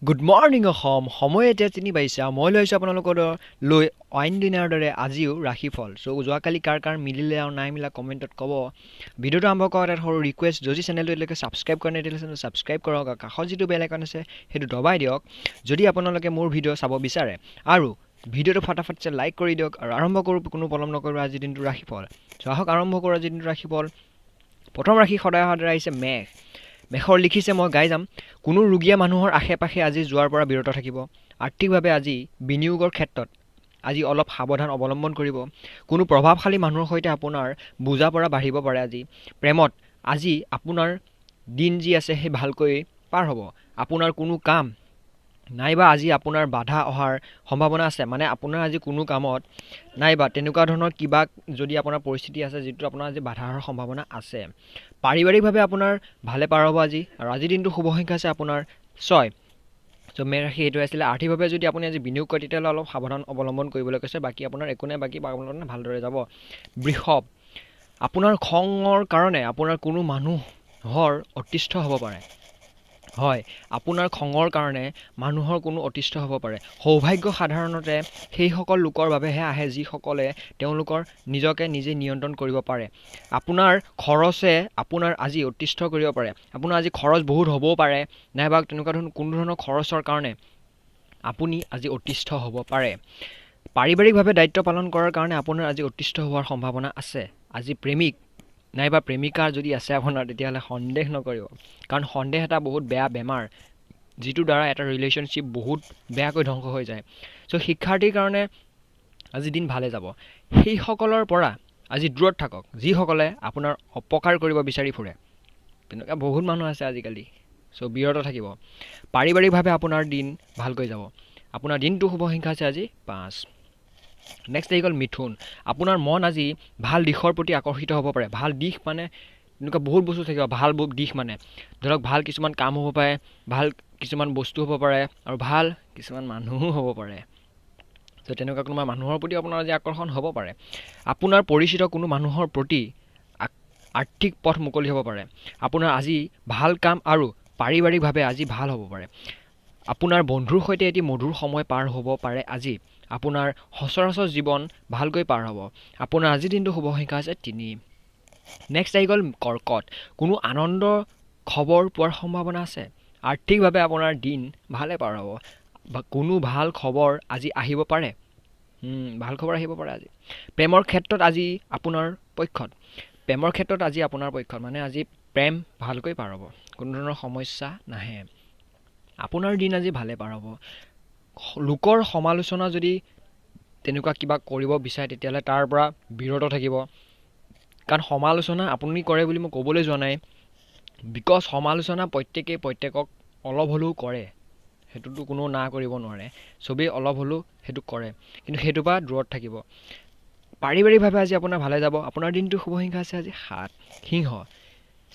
Good morning Assam সময় এতিয়া ৩:২২ মই লৈছোঁ আপোনালোকৰ লৈ অইন দিনাৰ দৰে আজিও ৰাশিফল চ' যোৱাকালি কাৰ মিলিলে আৰু নাই মিলা কমেণ্টত ক'ব ভিডিঅ'টো আৰম্ভ কৰাৰ এটা সৰু ৰিকুৱেষ্ট যদি চেনেলটো এতিয়ালৈকে ছাবস্ক্ৰাইব কৰা নাই তেতিয়াহ'লে চেনেলটো ছাবস্ক্ৰাইব কৰক আৰু কাষত যিটো বেল আইকন আছে সেইটো দবাই দিয়ক যদি আপোনালোকে মোৰ ভিডিঅ' চাব বিচাৰে আৰু ভিডিঅ'টো ফটাফটছে লাইক কৰি দিয়ক আৰু আৰম্ভ কৰোঁ কোনো পলম নকৰোঁ আজিৰ দিনটো ৰাশিফল চ' আহক আৰম্ভ কৰোঁ আজিৰ দিনটো ৰাশিফল প্ৰথম ৰাশি সদায় আহিছে মেঘ মেঘৰ লিখিছে মই গাই যাম কোনো ৰোগীয়া মানুহৰ আশে পাশে আজি যোৱাৰ পৰা বিৰত থাকিব আৰ্থিকভাৱে আজি বিনিয়োগৰ ক্ষেত্ৰত আজি অলপ সাৱধান অৱলম্বন কৰিব কোনো প্ৰভাৱশালী মানুহৰ সৈতে আপোনাৰ বুজা পৰা বাঢ়িব পাৰে আজি প্ৰেমত আজি আপোনাৰ দিন যি আছে সেই ভালকৈ পাৰ হ'ব আপোনাৰ কোনো কাম নাইবা আজি আপোনাৰ বাধা অহাৰ সম্ভাৱনা আছে মানে আপোনাৰ আজি কোনো কামত নাইবা তেনেকুৱা ধৰণৰ কিবা যদি আপোনাৰ পৰিস্থিতি আছে যিটো আপোনাৰ আজি বাধা অহাৰ সম্ভাৱনা আছে পাৰিবাৰিকভাৱে আপোনাৰ ভালে পাৰ হ'ব আজি আৰু আজিৰ দিনটো শুভ সংখ্যা আছে আপোনাৰ 6 চ' মেঘ ৰাশি এইটো আছিলে আৰ্থিকভাৱে যদি আপুনি আজি বিনিয়োগ কৰে তেতিয়াহ'লে অলপ সাৱধান অৱলম্বন কৰিবলৈ কৈছে বাকী আপোনাৰ একো নাই বাকী আপোনাৰ ভালদৰে যাব বৃষভ আপোনাৰ খঙৰ কাৰণে আপোনাৰ কোনো মানুহৰ অতিষ্ঠ হ'ব পাৰে হয় আপোনাৰ খঙৰ কাৰণে মানুহৰ কোনো অতিষ্ঠ হ'ব পাৰে সৌভাগ্য সাধাৰণতে সেইসকল লোকৰ বাবেহে আহে যিসকলে তেওঁলোকৰ নিজকে নিজে নিয়ন্ত্ৰণ কৰিব পাৰে আপোনাৰ খৰচে আপোনাৰ আজি অতিষ্ঠ কৰিব পাৰে আপোনাৰ আজি খৰচ বহুত হ'বও পাৰে নাইবা তেনেকুৱা ধৰণৰ কোনো ধৰণৰ খৰচৰ কাৰণে আপুনি আজি অতিষ্ঠ হ'ব পাৰে পাৰিবাৰিকভাৱে দায়িত্ব পালন কৰাৰ কাৰণে আপোনাৰ আজি অতিষ্ঠ হোৱাৰ সম্ভাৱনা আছে আজি প্ৰেমিক নাইবা প্ৰেমিকা যদি আছে আপোনাৰ তেতিয়াহ'লে সন্দেহ নকৰিব কাৰণ সন্দেহ এটা বহুত বেয়া বেমাৰ যিটোৰ দ্বাৰা এটা ৰিলেশ্যনশ্বিপ বহুত বেয়াকৈ ধ্বংস হৈ যায় চ' শিক্ষাৰ্থীৰ কাৰণে আজি দিন ভালে যাব সেইসকলৰ পৰা আজি দূৰত থাকক যিসকলে আপোনাৰ অপকাৰ কৰিব বিচাৰি ফুৰে তেনেকুৱা বহুত মানুহ আছে আজিকালি চ' বিৰত থাকিব পাৰিবাৰিকভাৱে আপোনাৰ দিন ভালকৈ যাব আপোনাৰ দিনটো শুভ সংখ্যা আছে আজি 5 নেক্সট আহি গ'ল মিথুন আপোনাৰ মন আজি ভাল দিশৰ প্ৰতি আকৰ্ষিত হ'ব পাৰে ভাল দিশ মানে এনেকুৱা বহুত বস্তু থাকিব ভাল দিশ মানে ধৰক ভাল কিছুমান কাম হ'ব পাৰে ভাল কিছুমান বস্তু হ'ব পাৰে আৰু ভাল কিছুমান মানুহো হ'ব পাৰে ত' তেনেকুৱা কোনোবা মানুহৰ প্ৰতি আপোনাৰ আজি আকৰ্ষণ হ'ব পাৰে আপোনাৰ পৰিচিত কোনো মানুহৰ প্ৰতি আৰ্থিক পথ মুকলি হ'ব পাৰে আপোনাৰ আজি ভাল কাম আৰু পাৰিবাৰিকভাৱে আজি ভাল হ'ব পাৰে আপোনাৰ বন্ধুৰ সৈতে এটি মধুৰ সময় পাৰ হ'ব পাৰে আজি আপোনাৰ সচৰাচৰ জীৱন ভালকৈ পাৰ হ'ব আপোনাৰ আজিৰ দিনটো শুভ সংখ্যা আছে 3 নেক্সট আহি গ'ল কৰ্কট কোনো আনন্দ খবৰ পোৱাৰ সম্ভাৱনা আছে আৰ্থিকভাৱে আপোনাৰ দিন ভালে পাৰ হ'ব বা কোনো ভাল খবৰ আজি আহিব পাৰে ভাল খবৰ আহিব পাৰে আজি প্ৰেমৰ ক্ষেত্ৰত আজি আপোনাৰ পক্ষত মানে আজি প্ৰেম ভালকৈ পাৰ হ'ব কোনো ধৰণৰ সমস্যা নাহে আপোনাৰ দিন আজি ভালে পাৰ হ'ব লোকৰ সমালোচনা যদি তেনেকুৱা কিবা কৰিব বিচাৰে তেতিয়াহ'লে তাৰ পৰা বিৰত থাকিব কাৰণ সমালোচনা আপুনি কৰে বুলি মই ক'বলৈ যোৱা নাই বিকজ সমালোচনা প্ৰত্যেকক অলপ হ'লেও কৰে সেইটোতো কোনো না কৰিব নোৱাৰে চবেই অলপ হ'লেও সেইটো কৰে কিন্তু সেইটোৰ পৰা দূৰত থাকিব পাৰিবাৰিকভাৱে আজি আপোনাৰ ভালে যাব আপোনাৰ দিনটো শুভ সংখ্যা আছে আজি 7 সিংহ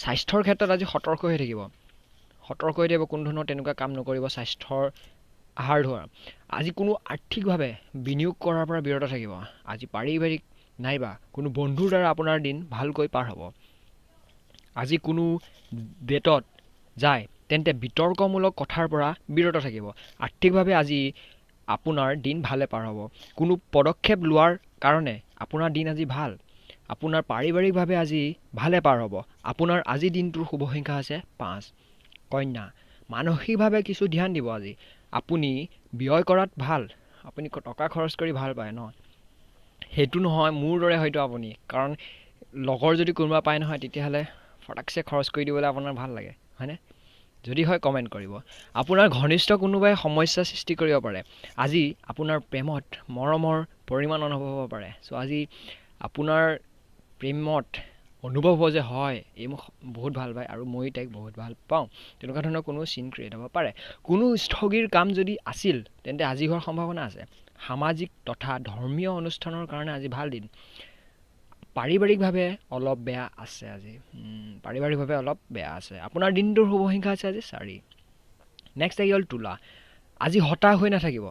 স্বাস্থ্যৰ ক্ষেত্ৰত আজি সতৰ্ক হৈ থাকিব কোনো ধৰণৰ তেনেকুৱা কাম নকৰিব স্বাস্থ্যৰ আহাৰ ধৰা আজি কোনো আৰ্থিকভাৱে বিনিয়োগ কৰাৰ পৰা বিৰত থাকিব আজি পাৰিবাৰিক নাইবা কোনো বন্ধুৰ দ্বাৰা আপোনাৰ দিন ভালকৈ পাৰ হ'ব আজি কোনো ডেটত যায় তেন্তে বিতৰ্কমূলক কথাৰ পৰা বিৰত থাকিব আৰ্থিকভাৱে আজি আপোনাৰ দিন ভালে পাৰ হ'ব কোনো পদক্ষেপ লোৱাৰ কাৰণে আপোনাৰ দিন আজি ভাল আপোনাৰ পাৰিবাৰিকভাৱে আজি ভালে পাৰ হ'ব আপোনাৰ আজি দিনটোৰ শুভ সংখ্যা আছে 5 কন্যা মানসিকভাৱে কিছু ধ্যান দিব আজি আপুনি ব্যয় কৰাত ভাল আপুনি টকা খৰচ কৰি ভাল পায় ন সেইটো নহয় মোৰ দৰে হয়তো আপুনি কাৰণ লগৰ যদি কোনোবা পায় নহয় তেতিয়াহ'লে ফটাকছে খৰচ কৰি দিবলৈ আপোনাৰ ভাল লাগে হয়নে যদি হয় কমেণ্ট কৰিব আপোনাৰ ঘনিষ্ঠ কোনোবাই সমস্যা সৃষ্টি কৰিব পাৰে আজি আপোনাৰ প্ৰেমত মৰমৰ পৰিমাণ অনুভৱ হ'ব পাৰে চ' আজি আপোনাৰ প্ৰেমত অনুভৱ হ'ব যে হয় এই মোক বহুত ভাল পায় আৰু মই তাইক বহুত ভাল পাওঁ তেনেকুৱা ধৰণৰ কোনো চিন ক্ৰিয়েট হ'ব পাৰে কোনো স্থগিৰ কাম যদি আছিল তেন্তে আজি হোৱাৰ সম্ভাৱনা আছে সামাজিক তথা ধৰ্মীয় অনুষ্ঠানৰ কাৰণে আজি ভাল দিন পাৰিবাৰিকভাৱে অলপ বেয়া আছে আপোনাৰ দিনটোৰ শুভ সংখ্যা আছে আজি 4 নেক্সট আহি গ'ল তুলা আজি হতাশ হৈ নাথাকিব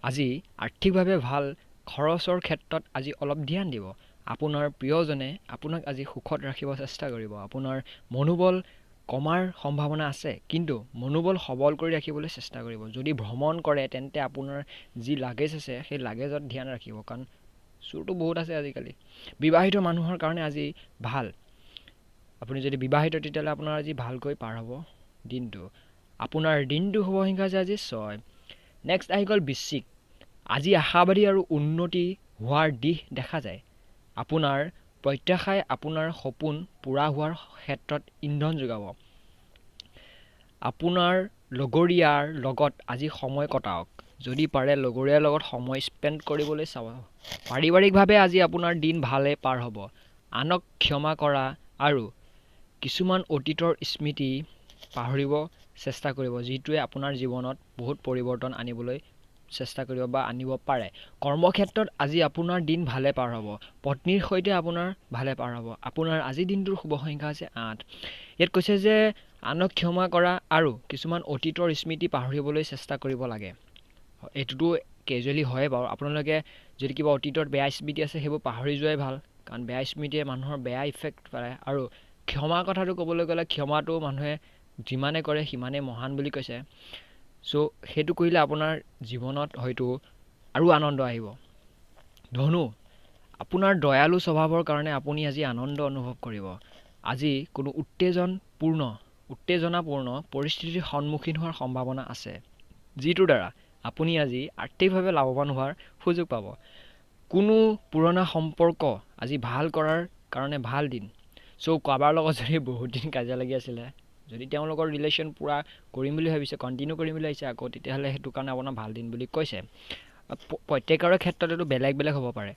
আজি আৰ্থিকভাৱে ভাল খৰচৰ ক্ষেত্ৰত আজি অলপ ধ্যান দিব আপোনাৰ প্ৰিয়জনে আপোনাক আজি সুখত ৰাখিব চেষ্টা কৰিব আপোনাৰ মনোবল কমাৰ সম্ভাৱনা আছে, কিন্তু মনোবল সবল কৰি ৰাখিবলৈ চেষ্টা কৰিব। যদি ভ্ৰমণ কৰে তেন্তে আপোনাৰ যি লাগেজ আছে সেই লাগেজত ধ্যান ৰাখিব, কাৰণ চোৰটো বহুত আছে আজিকালি। বিবাহিত মানুহৰ কাৰণে আজি ভাল। আপুনি যদি বিবাহিত তেতিয়াহ'লে আপোনাৰ আজি ভালকৈ পাৰ হ'ব দিনটো। আপোনাৰ দিনটো শুভ সংখ্যা আছে আজি 6। নেক্সট আহি গ'ল বৃশ্চিক। আজি আশাবাদী আৰু উন্নতি হোৱাৰ দিশ দেখা যায়। আপোনাৰ প্ৰত্যাশাই আপোনাৰ সপোন পূৰা হোৱাৰ ক্ষেত্ৰত ইন্ধন যোগাব। আপোনাৰ লগৰীয়াৰ লগত আজি সময় কটাওক। যদি পাৰে লগৰীয়াৰ লগত সময় স্পেণ্ড কৰিবলৈ চাব। পাৰিবাৰিকভাৱে আজি আপোনাৰ দিন ভালে পাৰ হ'ব। আনক ক্ষমা কৰা আৰু কিছুমান অতীতৰ স্মৃতি পাহৰিব চেষ্টা কৰিব, যিটোৱে আপোনাৰ জীৱনত বহুত পৰিৱৰ্তন আনিবলৈ চেষ্টা কৰিব বা আনিব পাৰে। কৰ্মক্ষেত্ৰত আজি আপোনাৰ দিন ভালে পাৰ হ'ব। পত্নীৰ সৈতে আপোনাৰ ভালে পাৰ হ'ব। আপোনাৰ আজিৰ দিনটোৰ শুভ সংখ্যা আছে 8। ইয়াত কৈছে যে আনক ক্ষমা কৰা আৰু কিছুমান অতীতৰ স্মৃতি পাহৰিবলৈ চেষ্টা কৰিব লাগে। এইটোতো কেজুৱেলি হয় বাৰু। আপোনালোকে যদি কিবা অতীতত বেয়া স্মৃতি আছে সেইবোৰ পাহৰি যোৱাই ভাল, কাৰণ বেয়া স্মৃতিয়ে মানুহৰ বেয়া ইফেক্ট পেলায়। আৰু ক্ষমা কথাটো ক'বলৈ গ'লে ক্ষমাটো মানুহে যিমানে কৰে সিমানেই মহান বুলি কৈছে। চ' সেইটো কৰিলে আপোনাৰ জীৱনত হয়তো আৰু আনন্দ আহিব। ধনু, আপোনাৰ দয়ালু স্বভাৱৰ কাৰণে আপুনি আজি আনন্দ অনুভৱ কৰিব। আজি কোনো উত্তেজনাপূৰ্ণ পৰিস্থিতিৰ সন্মুখীন হোৱাৰ সম্ভাৱনা আছে, যিটোৰ দ্বাৰা আপুনি আজি আৰ্থিকভাৱে লাভৱান হোৱাৰ সুযোগ পাব। কোনো পুৰণা সম্পৰ্ক আজি ভাল কৰাৰ কাৰণে ভাল দিন। চ' কাৰোবাৰ লগত যদি বহুত দিন কাজিয়া লাগি আছিলে, যদি তেওঁলোকৰ ৰিলেশ্যন পূৰা কৰিম বুলি ভাবিছে, কণ্টিনিউ কৰিম বুলি ভাবিছে আকৌ, তেতিয়াহ'লে সেইটো কাৰণে আপোনাৰ ভাল দিন বুলি কৈছে। প্ৰত্যেকৰে ক্ষেত্ৰত এইটো বেলেগ বেলেগ হ'ব পাৰে।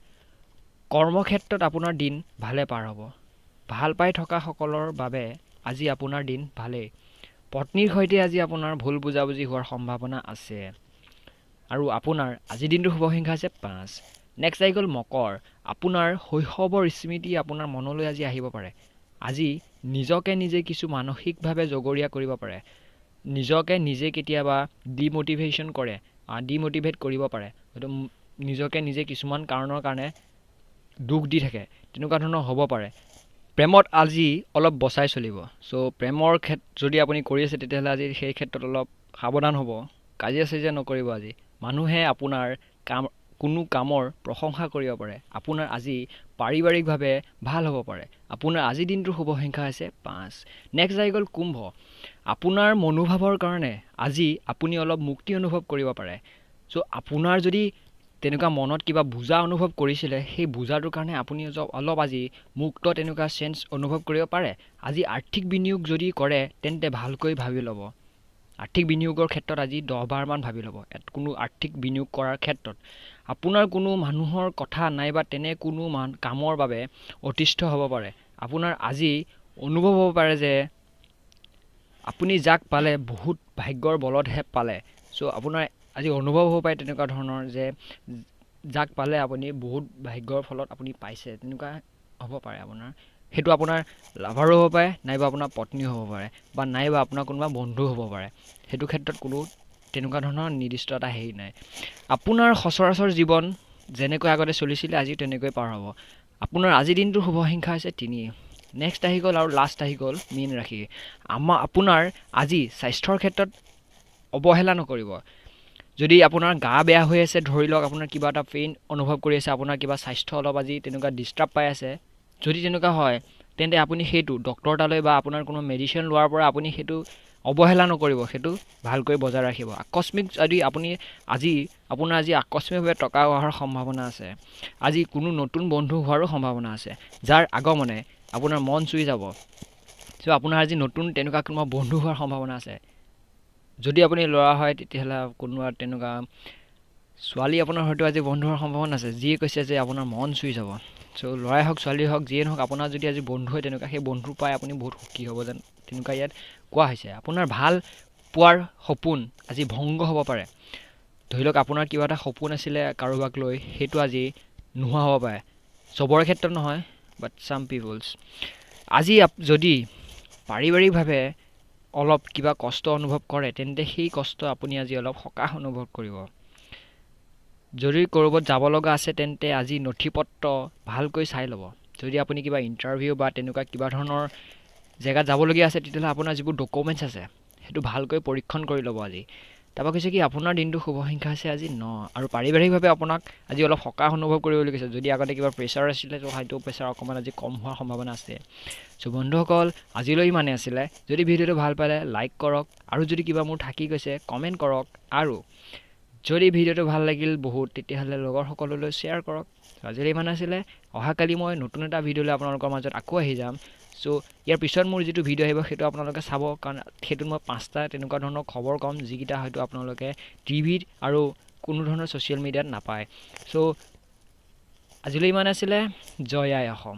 কৰ্মক্ষেত্ৰত আপোনাৰ দিন ভালে পাৰ হ'ব। ভাল পাই থকা সকলৰ বাবে আজি আপোনাৰ দিন ভালেই। পত্নীৰ সৈতে আজি আপোনাৰ ভুল বুজাবুজি হোৱাৰ সম্ভাৱনা আছে। আৰু আপোনাৰ আজিৰ দিনটোৰ শুভ সংখ্যা আছে 5। নেক্সট আহি গ'ল মকৰ। আপোনাৰ শৈশৱৰ স্মৃতি আপোনাৰ মনলৈ আজি আহিব পাৰে। আজি নিজকে নিজে কিছু মানসিকভাৱে জগৰীয়া কৰিব পাৰে। নিজকে নিজে কেতিয়াবা ডিমটিভেট কৰিব পাৰে। হয়তো নিজকে নিজে কিছুমান কাৰণৰ কাৰণে দুখ দি থাকে, তেনেকুৱা ধৰণৰ হ'ব পাৰে। প্ৰেমত আজি অলপ বচাই চলিব। চ' প্ৰেমৰ যদি আপুনি কৰি আছে তেতিয়াহ'লে আজি সেই ক্ষেত্ৰত অলপ সাৱধান হ'ব। কাজিয়া চাজিয়া নকৰিব আজি। মানুহে আপোনাৰ কোনো কামৰ প্ৰশংসা কৰিব পাৰে। আপোনাৰ আজি পাৰিবাৰিকভাৱে ভাল হ'ব পাৰে। আপোনাৰ আজিৰ দিনটোৰ শুভ সংখ্যা হৈছে 5। নেক্সট আহি গ'ল কুম্ভ। আপোনাৰ মনোভাৱৰ কাৰণে আজি আপুনি অলপ মুক্তি অনুভৱ কৰিব পাৰে। চ' আপোনাৰ যদি তেনেকুৱা মনত কিবা বুজা অনুভৱ কৰিছিলে, সেই বুজাটোৰ কাৰণে আপুনি অলপ আজি মুক্ত তেনেকুৱা চেঞ্জ অনুভৱ কৰিব পাৰে। আজি আৰ্থিক বিনিয়োগ যদি কৰে তেন্তে ভালকৈ ভাবি ল'ব। আৰ্থিক বিনিয়োগৰ ক্ষেত্ৰত আজি 10 বাৰমান ভাবি ল'ব। কোনো আৰ্থিক বিনিয়োগ কৰাৰ ক্ষেত্ৰত আপোনাৰ কোনো মানুহৰ কথা নাইবা তেনে কোনো কামৰ বাবে অতিষ্ঠ হ'ব পাৰে। আপোনাৰ আজি অনুভৱ হ'ব পাৰে যে আপুনি যাক পালে বহুত ভাগ্যৰ বলতহে পালে। চ' আপোনাৰ আজি অনুভৱ হ'ব পাৰে তেনেকুৱা ধৰণৰ যে যাক পালে আপুনি বহুত ভাগ্যৰ ফলত আপুনি পাইছে, তেনেকুৱা হ'ব পাৰে আপোনাৰ। সেইটো আপোনাৰ লাভাৰো হ'ব পাৰে, নাইবা আপোনাৰ পত্নীও হ'ব পাৰে, বা নাইবা আপোনাৰ কোনোবা বন্ধু হ'ব পাৰে। সেইটো ক্ষেত্ৰত কোনো তেনেকুৱা ধৰণৰ নিৰ্দিষ্ট এটা হেৰি নাই। আপোনাৰ সচৰাচৰ জীৱন যেনেকৈ আগতে চলিছিলে আজিও তেনেকৈ পাৰ হ'ব। আপোনাৰ আজিৰ দিনটোৰ শুভ সংখ্যা হৈছে 3। নেক্সট আহি গ'ল আৰু লাষ্ট আহি গ'ল মীন ৰাশি। আপোনাৰ আজি স্বাস্থ্যৰ ক্ষেত্ৰত অৱহেলা নকৰিব। যদি আপোনাৰ গা বেয়া হৈ আছে, ধৰি লওক আপোনাৰ কিবা এটা পেইন অনুভৱ কৰি আছে, আপোনাৰ কিবা স্বাস্থ্য অলপ আজি তেনেকুৱা ডিষ্টাৰ্ব পাই আছে, যদি তেনেকুৱা হয় তেন্তে আপুনি সেইটো ডক্টৰ তালৈ বা আপোনাৰ কোনো মেডিচিন লোৱাৰ পৰা আপুনি সেইটো অৱহেলা নকৰিব, সেইটো ভালকৈ বজাই ৰাখিব। আকস্মিক যদি আপোনাৰ আজি আকস্মিকভাৱে টকা অহাৰ সম্ভাৱনা আছে। আজি কোনো নতুন বন্ধু হোৱাৰো সম্ভাৱনা আছে, যাৰ আগমনে আপোনাৰ মন চুই যাব। চ' আপোনাৰ আজি নতুন তেনেকুৱা কোনোবা বন্ধু হোৱাৰ সম্ভাৱনা আছে। যদি আপুনি ল'ৰা হয় তেতিয়াহ'লে কোনোবা তেনেকুৱা ছোৱালী আপোনাৰ হয়তো আজি বন্ধু হোৱাৰ সম্ভাৱনা আছে, যিয়ে কৈছে যে আপোনাৰ মন চুই যাব। চ' ল'ৰাই হওক ছোৱালীয়ে হওক যিয়ে নহওক, আপোনাৰ যদি আজি বন্ধু হয় তেনেকুৱা, সেই বন্ধু পাই আপুনি বহুত সুখী হ'ব যেন তেনেকুৱা ইয়াত কোৱা হৈছে। আপোনাৰ ভাল পোৱাৰ সপোন আজি ভংগ হ'ব পাৰে। ধৰি লওক আপোনাৰ কিবা এটা সপোন আছিলে কাৰোবাক লৈ, সেইটো আজি নোহোৱা হ'ব পাৰে। চবৰে ক্ষেত্ৰত নহয়, বাট ছাম পিপলছ। আজি যদি পাৰিবাৰিকভাৱে অলপ কিবা কষ্ট অনুভৱ কৰে তেন্তে সেই কষ্ট আপুনি আজি অলপ সকাহ অনুভৱ কৰিব। যদি ক'ৰবাত যাব লগা আছে তেন্তে আজি নথি পত্ৰ ভালকৈ চাই ল'ব। যদি আপুনি কিবা ইণ্টাৰভিউ বা তেনেকুৱা কিবা ধৰণৰ জেগাত যাবলগীয়া আছে তেতিয়াহ'লে আপোনাৰ যিবোৰ ডকুমেণ্টছ আছে সেইটো ভালকৈ পৰীক্ষণ কৰি ল'ব আজি। তাৰপৰা কৈছে কি আপোনাৰ দিনটো শুভ সংখ্যা আছে আজি 9 আৰু পাৰিবাৰিকভাৱে আপোনাক আজি অলপ সকাহ অনুভৱ কৰিবলৈ কৈছে। যদি আগতে কিবা প্ৰেছাৰ আছিলে তো হয়তো প্ৰেছাৰ অকণমান আজি কম হোৱাৰ সম্ভাৱনা আছে। চ' বন্ধুসকল আজিলৈ ইমানে আছিলে। যদি ভিডিঅ'টো ভাল পালে লাইক কৰক আৰু যদি কিবা মোৰ থাকি গৈছে কমেণ্ট কৰক আৰু যদি ভিডিঅ'টো ভাল লাগিল বহুত তেতিয়াহ'লে লগৰ সকললৈ শ্বেয়াৰ কৰক। আজিলৈ ইমান আছিলে। অহাকালি মই নতুন এটা ভিডিঅ' লৈ আপোনালোকৰ মাজত আকৌ আহি যাম। চ' ইয়াৰ পিছত মোৰ যিটো ভিডিঅ' আহিব সেইটো আপোনালোকে চাব, কাৰণ সেইটোত মই 5টা তেনেকুৱা ধৰণৰ খবৰ ক'ম যিকেইটা হয়তো আপোনালোকে টিভিত আৰু কোনো ধৰণৰ ছ'চিয়েল মিডিয়াত নাপায়। চ' আজিলৈ ইমান আছিলে। জয় আই অসম।